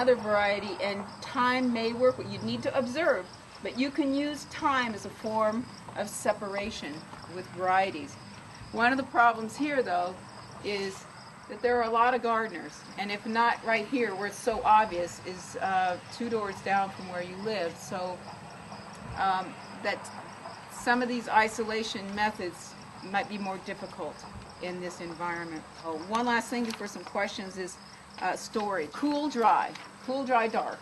another variety, and time may work. You'd need to observe, but you can use time as a form of separation with varieties. One of the problems here, though, is that there are a lot of gardeners, and if not right here where it's so obvious, is 2 doors down from where you live. So that some of these isolation methods might be more difficult in this environment. Oh, one last thing before some questions is storage. Cool, dry, dark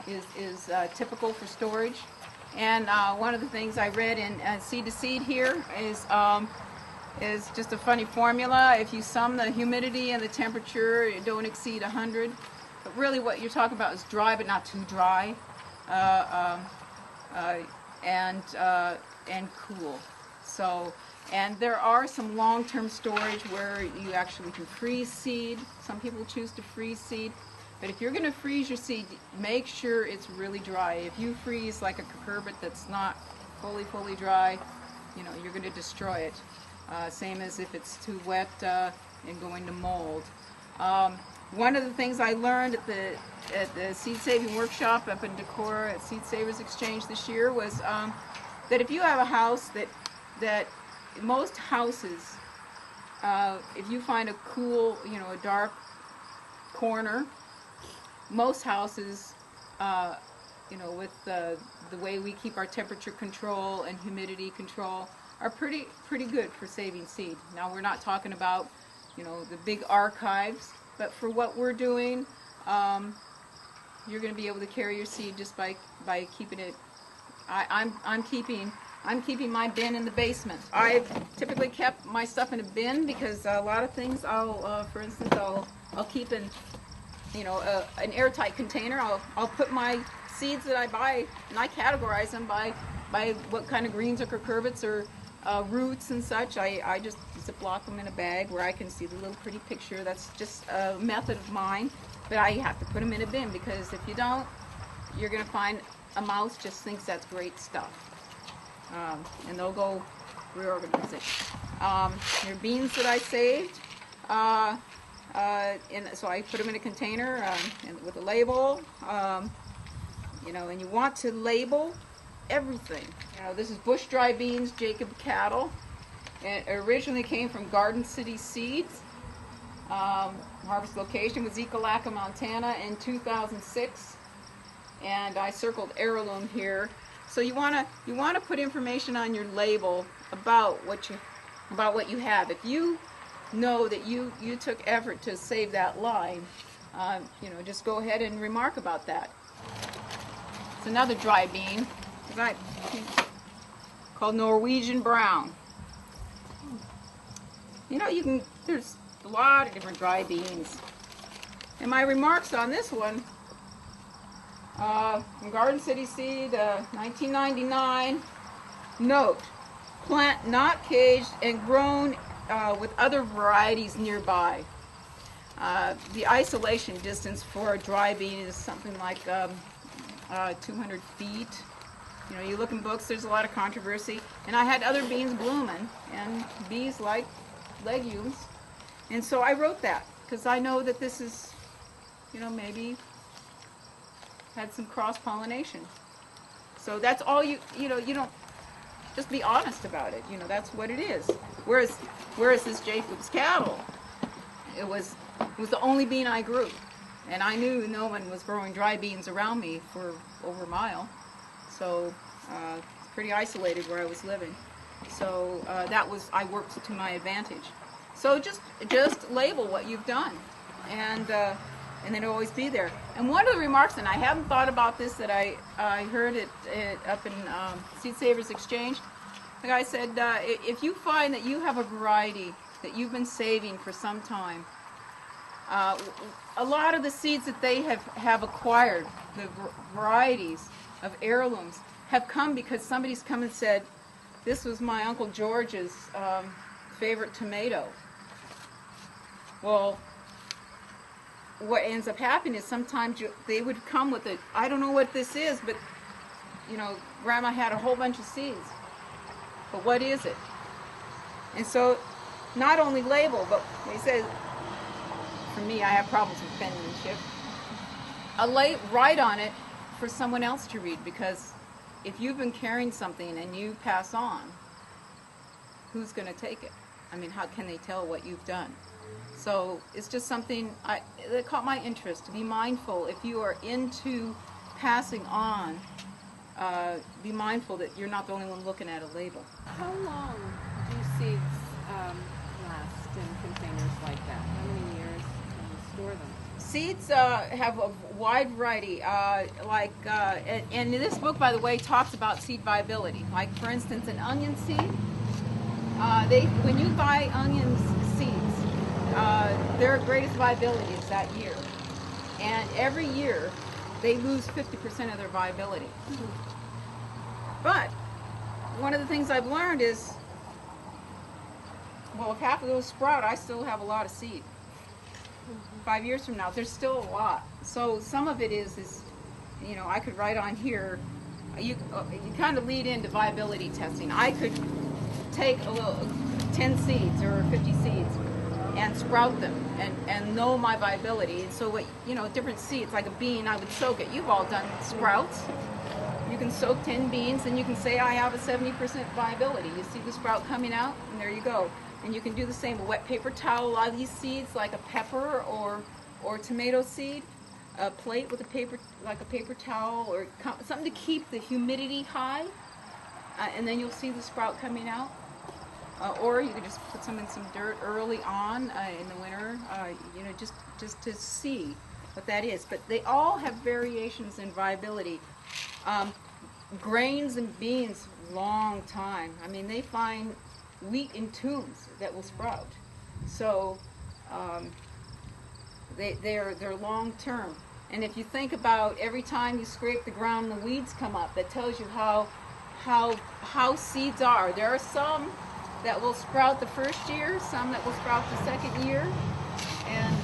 is typical for storage. And one of the things I read in Seed to Seed here is just a funny formula. If you sum the humidity and the temperature, it don't exceed 100. But really what you're talking about is dry but not too dry, and cool. So, and there are some long-term storage where you actually can freeze seed. Some people choose to freeze seed. But if you're going to freeze your seed, make sure it's really dry. If you freeze like a cucurbit that's not fully dry, you know, you're going to destroy it. Same as if it's too wet and going to mold. One of the things I learned at the Seed Saving Workshop up in Decorah at Seed Savers Exchange this year was that if you have a house that most houses, if you find a cool, you know, a dark corner, most houses, you know, with the way we keep our temperature control and humidity control, are pretty good for saving seed. Now we're not talking about, you know, the big archives, but for what we're doing, you're going to be able to carry your seed just by keeping it. I'm keeping my bin in the basement. I've typically kept my stuff in a bin because a lot of things for instance, I'll keep in, you know, an airtight container. I'll put my seeds that I buy, and I categorize them by what kind of greens or cucurbits or roots and such. I just Ziploc them in a bag where I can see the little pretty picture. That's just a method of mine, but I have to put them in a bin because if you don't, you're going to find a mouse just thinks that's great stuff, and they'll go reorganize it. Your beans that I saved, so I put them in a container with a label, you know, and you want to label everything. You know, this is bush dry beans, Jacob cattle. It originally came from Garden City Seeds. Harvest location was Ekalaka, Montana in 2006, and I circled heirloom here. So you want to put information on your label about what you have. If you know that you took effort to save that line, you know, just go ahead and remark about that. It's another dry bean, called Norwegian brown. You know, there's a lot of different dry beans. And my remarks on this one, from Garden City Seed, 1999, note, plant not caged and grown with other varieties nearby. The isolation distance for a dry bean is something like 200 feet. You know, you look in books, there's a lot of controversy. And I had other beans blooming, and bees like legumes. And so I wrote that, because I know that this is, you know, maybe had some cross-pollination. So that's all you know, you don't, just be honest about it. You know, that's what it is. Whereas this Jacob's cattle, it was the only bean I grew. And I knew no one was growing dry beans around me for over a mile. So it's pretty isolated where I was living. So I worked to my advantage. So just label what you've done, and then it'll always be there. And one of the remarks, and I haven't thought about this, that I heard it up in Seed Savers Exchange. The guy said, if you find that you have a variety that you've been saving for some time, a lot of the seeds that they have acquired, the varieties of heirlooms, have come because somebody's come and said, this was my Uncle George's favorite tomato. Well, what ends up happening is sometimes they would come with it. I don't know what this is, but, you know, Grandma had a whole bunch of seeds. But what is it? And so, not only label, but they said, for me, I have problems with penmanship. write on it for someone else to read, because if you've been carrying something and you pass on, who's going to take it? I mean, how can they tell what you've done? So it's just something that caught my interest, to be mindful. If you are into passing on, be mindful that you're not the only one looking at a label. How long do seeds last in containers like that? How many years can you store them? Seeds have a wide variety. And this book, by the way, talks about seed viability. Like, for instance, an onion seed. When you buy onion seeds, their greatest viability is that year. And every year, they lose 50% of their viability. But one of the things I've learned is, well, if half of those sprout, I still have a lot of seed. 5 years from now, there's still a lot. So some of it is you know, I could write on here, you kind of lead into viability testing. I could take 10 seeds or 50 seeds and sprout them and know my viability. And so what, you know, different seeds, like a bean, I would soak it. You've all done sprouts. You can soak 10 beans and you can say I have a 70% viability. You see the sprout coming out, and there you go. And you can do the same. A wet paper towel, a lot of these seeds, like a pepper or tomato seed, a plate with a paper towel, or something to keep the humidity high, and then you'll see the sprout coming out. Or you could just put some in some dirt early on in the winter, you know, just to see what that is. But they all have variations in viability. Grains and beans, long time. I mean, they find wheat in tubes that will sprout. So they're long term. And if you think about every time you scrape the ground, the weeds come up. That tells you how seeds are. There are some that will sprout the first year, some that will sprout the second year, and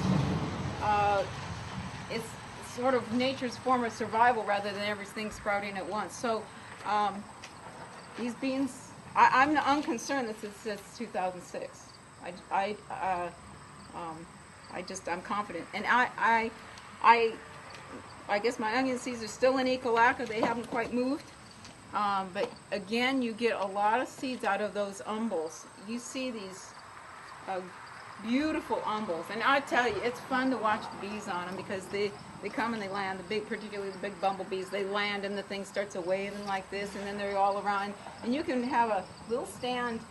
it's sort of nature's form of survival rather than everything sprouting at once. So these beans, I'm unconcerned that this says 2006. I'm confident, and I guess my onion seeds are still in Ecolaca. They haven't quite moved. But again, you get a lot of seeds out of those umbels. You see these beautiful umbels, and I tell you, it's fun to watch the bees on them, because they come and they land. Particularly the big bumblebees, they land and the thing starts waving like this, and then they're all around. And you can have a little stand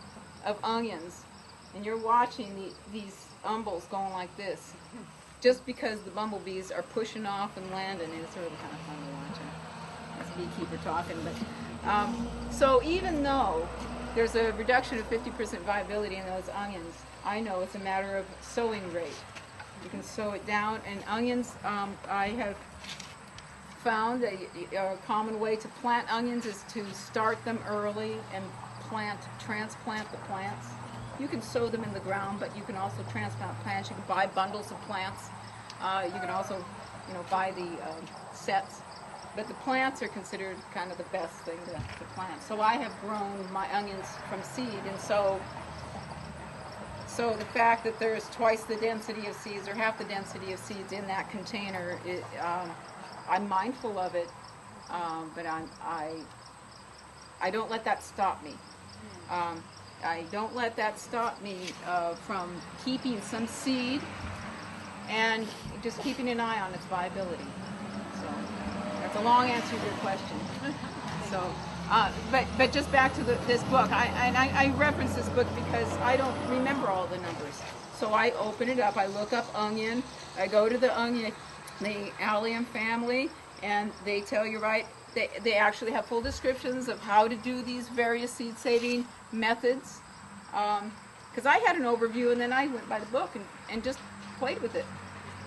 of onions, and you're watching these umbels going like this, just because the bumblebees are pushing off and landing, and it's really kind of fun to watch them. That's a beekeeper talking, but so even though there's a reduction of 50% viability in those onions, I know it's a matter of sowing rate. You can sow it down, and onions, I have found a common way to plant onions is to start them early and transplant the plants. You can sow them in the ground, but you can also transplant plants. You can buy bundles of plants. You can also, you know, buy the sets. But the plants are considered kind of the best thing to plant. So I have grown my onions from seed, and so the fact that there's twice the density of seeds or half the density of seeds in that container, I'm mindful of it, but I don't let that stop me. I don't let that stop me from keeping some seed and just keeping an eye on its viability. So that's a long answer to your question. So, but just back to this book, I reference this book because I don't remember all the numbers. So I open it up, I look up onion, I go to the allium family, and they tell you, right, they actually have full descriptions of how to do these various seed saving methods. Because I had an overview, and then I went by the book and just played with it,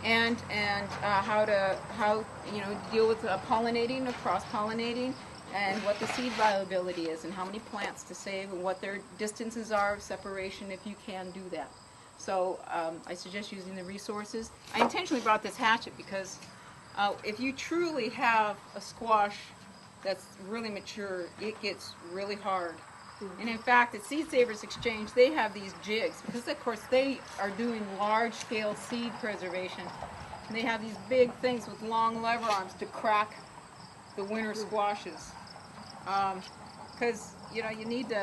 and how you know, deal with pollinating or cross pollinating, and what the seed viability is, and how many plants to save, and what their distances are of separation if you can do that. So I suggest using the resources. I intentionally brought this hatchet because if you truly have a squash that's really mature, it gets really hard. And in fact, at Seed Savers Exchange, they have these jigs, because of course they are doing large-scale seed preservation. And they have these big things with long lever arms to crack the winter squashes. Because, you know, you need to